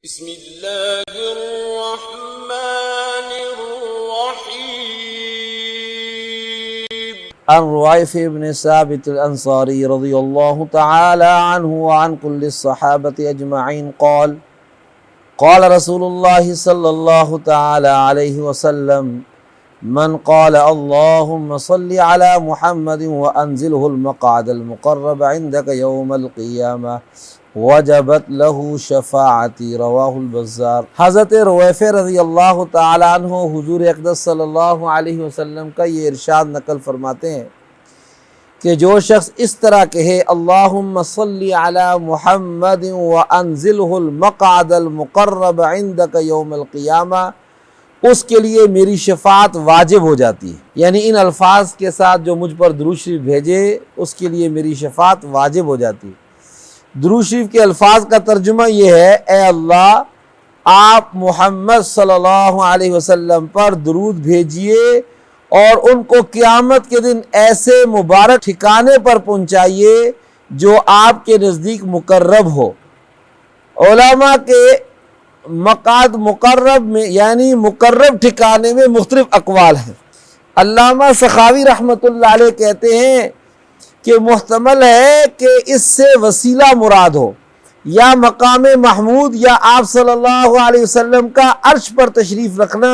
بسم الله الرحمن الرحيم. عن رويفع بن ثابت الأنصاري رضي الله تعالى عنه وعن كل الصحابة أجمعين قال قال رسول الله صلى الله تعالى عليه وسلم من قال اللهم صل على محمد وأنزله المقعد المقرب عندك يوم القيامة وجبت له شفاعتی رواہ البزار۔ حضرت رویفع رضی اللہ تعالیٰ عنہ حضور اقدس صلی اللہ علیہ وسلم کا یہ ارشاد نقل فرماتے ہیں کہ جو شخص اس طرح کہے اللہم صلی علی محمد وانزلہ المقعد المقرب عندک یوم القیامہ، اس کے لیے میری شفاعت واجب ہو جاتی ہے۔ یعنی ان الفاظ کے ساتھ جو مجھ پر درود شریف بھیجے اس کے لیے میری شفاعت واجب ہو جاتی ہے۔ درود شریف کے الفاظ کا ترجمہ یہ ہے، اے اللہ آپ محمد صلی اللہ علیہ وسلم پر درود بھیجئے اور ان کو قیامت کے دن ایسے مبارک ٹھکانے پر پہنچائیے جو آپ کے نزدیک مقرب ہو۔ علماء کے مقعد مقرب میں یعنی مقرب ٹھکانے میں مختلف اقوال ہیں۔ علامہ سخاوی رحمۃ اللہ علیہ کہتے ہیں کہ محتمل ہے کہ اس سے وسیلہ مراد ہو، یا مقام محمود یا آپ صلی اللہ علیہ وسلم کا عرش پر تشریف رکھنا،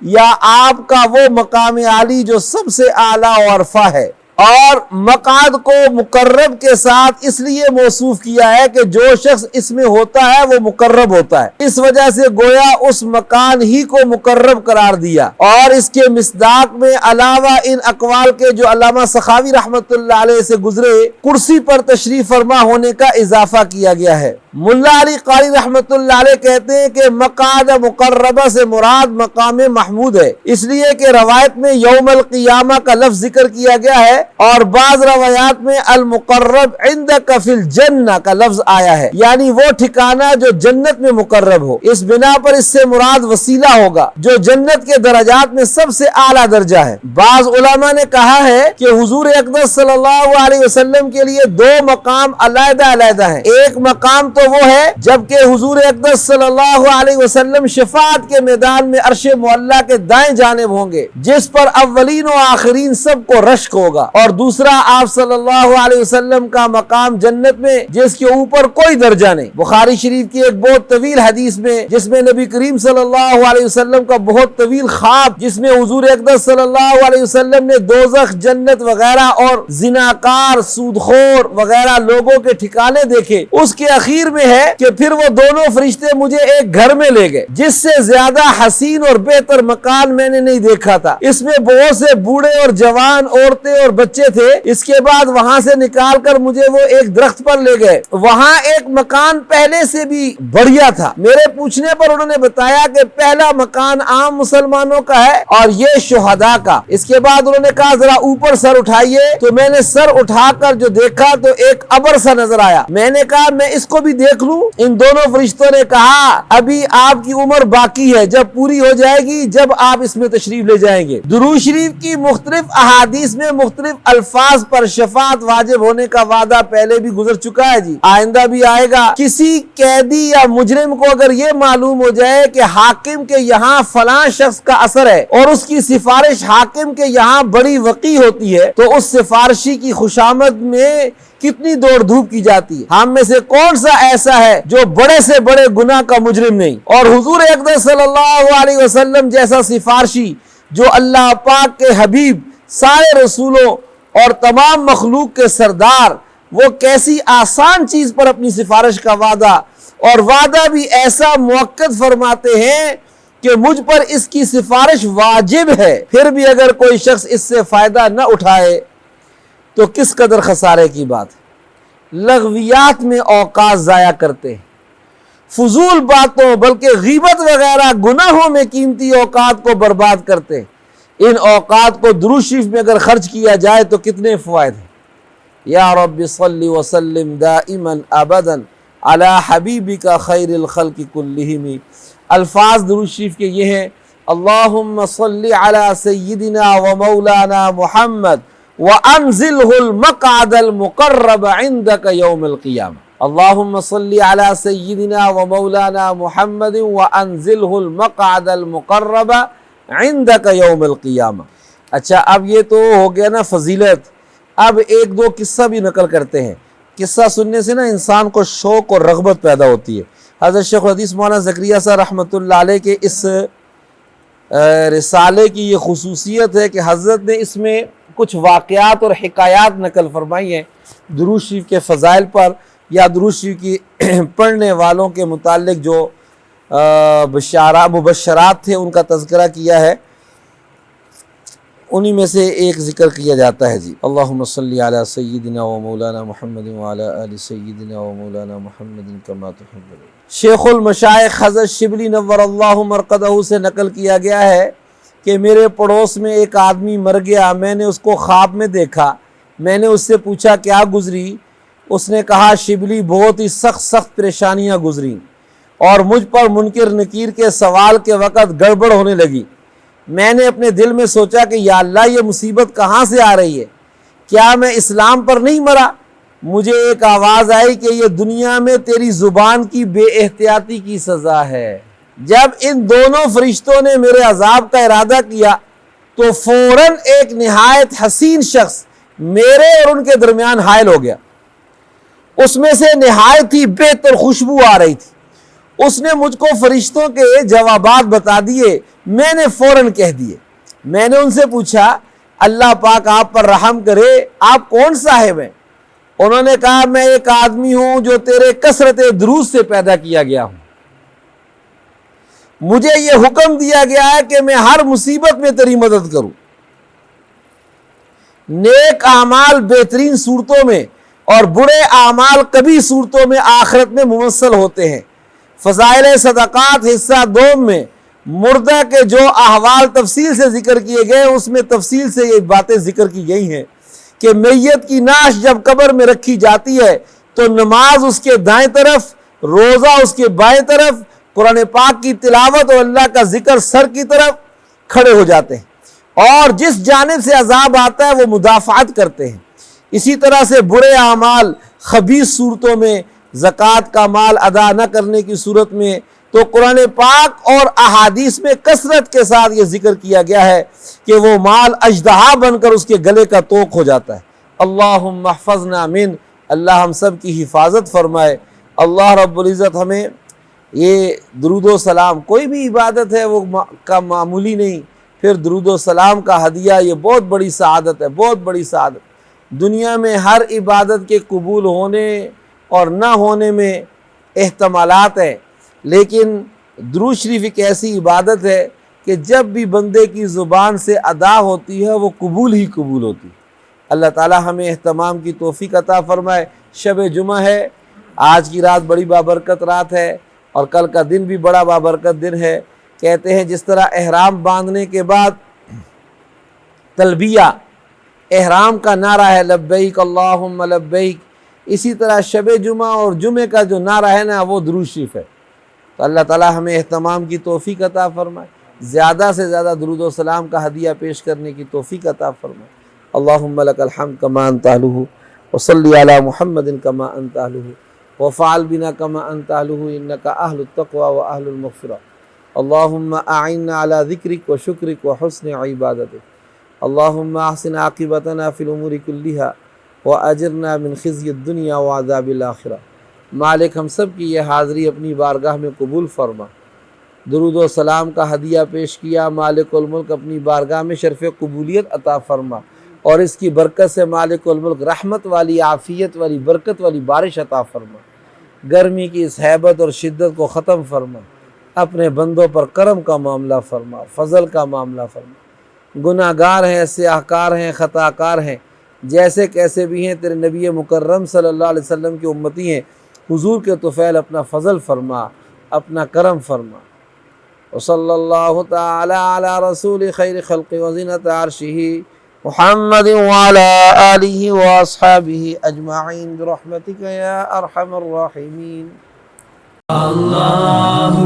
یا آپ کا وہ مقام عالی جو سب سے اعلیٰ و عرفہ ہے۔ اور مقعد کو مقرب کے ساتھ اس لیے موصوف کیا ہے کہ جو شخص اس میں ہوتا ہے وہ مقرب ہوتا ہے، اس وجہ سے گویا اس مکان ہی کو مقرب قرار دیا۔ اور اس کے مصداق میں علاوہ ان اقوال کے جو علامہ سخاوی رحمۃ اللہ علیہ سے گزرے کرسی پر تشریف فرما ہونے کا اضافہ کیا گیا ہے۔ ملا علی قاری رحمۃ اللہ علیہ کہتے ہیں کہ مقعد مقربہ سے مراد مقام محمود ہے، اس لیے کہ روایت میں یوم القیامہ کا لفظ ذکر کیا گیا ہے اور بعض روایات میں المقرب عندک فی الجنہ کا لفظ آیا ہے، یعنی وہ ٹھکانہ جو جنت میں مقرب ہو۔ اس بنا پر اس سے مراد وسیلہ ہوگا جو جنت کے درجات میں سب سے اعلیٰ درجہ ہے۔ بعض علماء نے کہا ہے کہ حضور اقدس صلی اللہ علیہ وسلم کے لیے دو مقام علیحدہ علیحدہ ہیں۔ ایک مقام تو وہ ہے جبکہ حضور اقدس صلی اللہ علیہ وسلم شفاعت کے میدان میں عرش معلیٰ کے دائیں جانب ہوں گے، جس پر اولین و آخرین سب کو رشک ہوگا۔ اور دوسرا آپ صلی اللہ علیہ وسلم کا مقام جنت میں جس کے اوپر کوئی درجہ نہیں۔ بخاری شریف کی ایک بہت طویل حدیث میں جس میں نبی کریم صلی اللہ علیہ وسلم کا بہت طویل خواب، جس میں حضور اقدس صلی اللہ علیہ وسلم نے دوزخ، جنت وغیرہ اور زناکار، سودخور وغیرہ لوگوں کے ٹھکانے دیکھے، اس کے اخیر میں ہے کہ پھر وہ دونوں فرشتے مجھے ایک گھر میں لے گئے جس سے زیادہ حسین اور بہتر مکان میں نے نہیں دیکھا تھا۔ اس میں بہت سے بوڑھے اور جوان، عورتیں اور بچے تھے۔ اس کے بعد وہاں سے نکال کر مجھے وہ ایک درخت پر لے گئے، وہاں ایک مکان پہلے سے بھی بڑھیا تھا۔ میرے پوچھنے پر انہوں نے بتایا کہ پہلا مکان عام مسلمانوں کا ہے اور یہ شہداء کا۔ اس کے بعد انہوں نے کہا ذرا اوپر سر اٹھائیے، تو میں نے سر اٹھا کر جو دیکھا تو ایک ابر سا نظر آیا۔ میں نے کہا میں اس کو بھی دیکھ لوں؟ ان دونوں فرشتوں نے کہا ابھی آپ کی عمر باقی ہے، جب پوری ہو جائے گی جب آپ اس میں تشریف لے جائیں گے۔ درود شریف کی مختلف احادیث میں مختلف الفاظ پر شفاعت واجب ہونے کا وعدہ پہلے بھی گزر چکا ہے جی، آئندہ بھی آئے گا۔ کسی قیدی یا مجرم کو اگر یہ معلوم ہو جائے کہ حاکم کے یہاں فلاں شخص کا اثر ہے اور اس کی سفارش حاکم کے یہاں بڑی وقیع ہوتی ہے، تو اس سفارشی کی خوشامد میں کتنی دوڑ دھوپ کی جاتی ہے۔ ہم میں سے کون سا ایسا ہے جو بڑے سے بڑے گناہ کا مجرم نہیں؟ اور حضور اقدس صلی اللہ علیہ وسلم جیسا سفارشی جو اللہ پاک کے حبیب، سارے رسولوں اور تمام مخلوق کے سردار، وہ کیسی آسان چیز پر اپنی سفارش کا وعدہ، اور وعدہ بھی ایسا موقت فرماتے ہیں کہ مجھ پر اس کی سفارش واجب ہے، پھر بھی اگر کوئی شخص اس سے فائدہ نہ اٹھائے تو کس قدر خسارے کی بات ہے۔ لغویات میں اوقات ضائع کرتے ہیں، فضول باتوں بلکہ غیبت وغیرہ گناہوں میں قیمتی اوقات کو برباد کرتے ہیں۔ ان اوقات کو درود شریف میں اگر خرچ کیا جائے تو کتنے فوائد ہیں۔ یا رب صلی وسلم دائما ابدا علی حبیبک خیر الخلق کلہم۔ الفاظ درود شریف کے یہ ہیں، اللہم صلی علی سیدنا و مولانا محمد وانزلہ المقعد المقرب عندک یوم القیامہ۔ اللہم صلی علی سیدنا و مولانا محمد وانزلہ المقعد المقرب عندک یوم القیامہ۔ اچھا، اب یہ تو ہو گیا نا فضیلت۔ اب ایک دو قصہ بھی نقل کرتے ہیں۔ قصہ سننے سے نا انسان کو شوق اور رغبت پیدا ہوتی ہے۔ حضرت شیخ الحدیث مولانا زکریا صاحب رحمۃ اللہ علیہ کے اس رسالے کی یہ خصوصیت ہے کہ حضرت نے اس میں کچھ واقعات اور حکایات نقل فرمائی ہیں درود شریف کے فضائل پر، یا درود شریف کی پڑھنے والوں کے متعلق جو مبشرات تھے ان کا تذکرہ کیا ہے، انہی میں سے ایک ذکر کیا جاتا ہے۔ جی، اللہم صلی علی سیدنا و مولانا محمد وعلی آل سیدنا و مولانا محمد کما تحب۔ شیخ المشائخ حضرت شبلی نور اللہ مرقدہ سے نقل کیا گیا ہے کہ میرے پڑوس میں ایک آدمی مر گیا، میں نے اس کو خواب میں دیکھا، میں نے اس سے پوچھا کیا گزری؟ اس نے کہا شبلی بہت ہی سخت پریشانیاں گزری اور مجھ پر منکر نکیر کے سوال کے وقت گڑبڑ ہونے لگی۔ میں نے اپنے دل میں سوچا کہ یا اللہ یہ مصیبت کہاں سے آ رہی ہے؟ کیا میں اسلام پر نہیں مرا؟ مجھے ایک آواز آئی کہ یہ دنیا میں تیری زبان کی بے احتیاطی کی سزا ہے۔ جب ان دونوں فرشتوں نے میرے عذاب کا ارادہ کیا تو فوراً ایک نہایت حسین شخص میرے اور ان کے درمیان حائل ہو گیا۔ اس میں سے نہایت ہی بہتر خوشبو آ رہی تھی۔ اس نے مجھ کو فرشتوں کے جوابات بتا دیے، میں نے فوراً کہہ دیے۔ میں نے ان سے پوچھا اللہ پاک آپ پر رحم کرے، آپ کون صاحب ہیں؟ انہوں نے کہا میں ایک آدمی ہوں جو تیرے کثرت درود سے پیدا کیا گیا ہوں۔ مجھے یہ حکم دیا گیا ہے کہ میں ہر مصیبت میں تیری مدد کروں۔ نیک اعمال بہترین صورتوں میں اور برے اعمال کبھی صورتوں میں آخرت میں ممثل ہوتے ہیں۔ فضائل صدقات حصہ دوم میں مردہ کے جو احوال تفصیل سے ذکر کیے گئے اس میں تفصیل سے یہ باتیں ذکر کی گئی ہیں کہ میت کی نعش جب قبر میں رکھی جاتی ہے تو نماز اس کے دائیں طرف، روزہ اس کے بائیں طرف، قرآن پاک کی تلاوت اور اللہ کا ذکر سر کی طرف کھڑے ہو جاتے ہیں، اور جس جانب سے عذاب آتا ہے وہ مدافعت کرتے ہیں۔ اسی طرح سے برے اعمال خبیث صورتوں میں، زکوٰۃ کا مال ادا نہ کرنے کی صورت میں، تو قرآن پاک اور احادیث میں کثرت کے ساتھ یہ ذکر کیا گیا ہے کہ وہ مال اژدہا بن کر اس کے گلے کا توق ہو جاتا ہے۔ اللہم احفظنا من، اللہ ہم سب کی حفاظت فرمائے۔ اللہ رب العزت ہمیں یہ درود و سلام، کوئی بھی عبادت ہے وہ کا معمولی نہیں، پھر درود و سلام کا ہدیہ یہ بہت بڑی سعادت ہے، بہت بڑی سعادت۔ دنیا میں ہر عبادت کے قبول ہونے اور نہ ہونے میں احتمالات ہیں، لیکن درود شریف ایک ایسی عبادت ہے کہ جب بھی بندے کی زبان سے ادا ہوتی ہے وہ قبول ہی قبول ہوتی ہے۔ اللہ تعالی ہمیں اہتمام کی توفیق عطا فرمائے۔ شب جمعہ ہے، آج کی رات بڑی بابرکت رات ہے اور کل کا دن بھی بڑا بابرکت دن ہے۔ کہتے ہیں جس طرح احرام باندھنے کے بعد تلبیہ احرام کا نعرہ ہے لبیک اللہم لبیک، اسی طرح شب جمعہ اور جمعے کا جو نعرہ ہے نا وہ درود شریف ہے۔ تو اللہ تعالی ہمیں اہتمام کی توفیق عطا فرمائے، زیادہ سے زیادہ درود و سلام کا ہدیہ پیش کرنے کی توفیق عطا فرمائے۔ اللہم لک الحمد کما انت اہلہ، وصلی علی محمد کما انت اہلہ، وفعل بنا کما انت اہلہ، انک اہل التقوی و اہل المغفرہ۔ اللہم اعنا علی ذکرک و شکرک و حسن عبادتک۔ اللہم احسن عاقبتنا فی الامور کلہا واجرنا من خزی الدنیا وعذاب الاخرہ۔ مالک ہم سب کی یہ حاضری اپنی بارگاہ میں قبول فرما۔ درود و سلام کا ہدیہ پیش کیا، مالک الملک اپنی بارگاہ میں شرف قبولیت عطا فرما، اور اس کی برکت سے مالک الملک رحمت والی، عافیت والی، برکت والی بارش عطا فرما۔ گرمی کی اس ہیبت اور شدت کو ختم فرما، اپنے بندوں پر کرم کا معاملہ فرما، فضل کا معاملہ فرما۔ گناہ گار ہیں، سیاہ کار ہیں، خطا کار ہیں، جیسے کیسے بھی ہیں، تیرے نبی مکرم صلی اللہ علیہ وسلم کی امتی ہیں، حضور کے طفیل اپنا فضل فرما، اپنا کرم فرما۔ وصلی اللہ تعالی علی رسول خیر خلق وزینت عرشہ محمد وعلی آلہ واصحابہ اجمعین برحمتک یا ارحم الراحمین۔ اللہ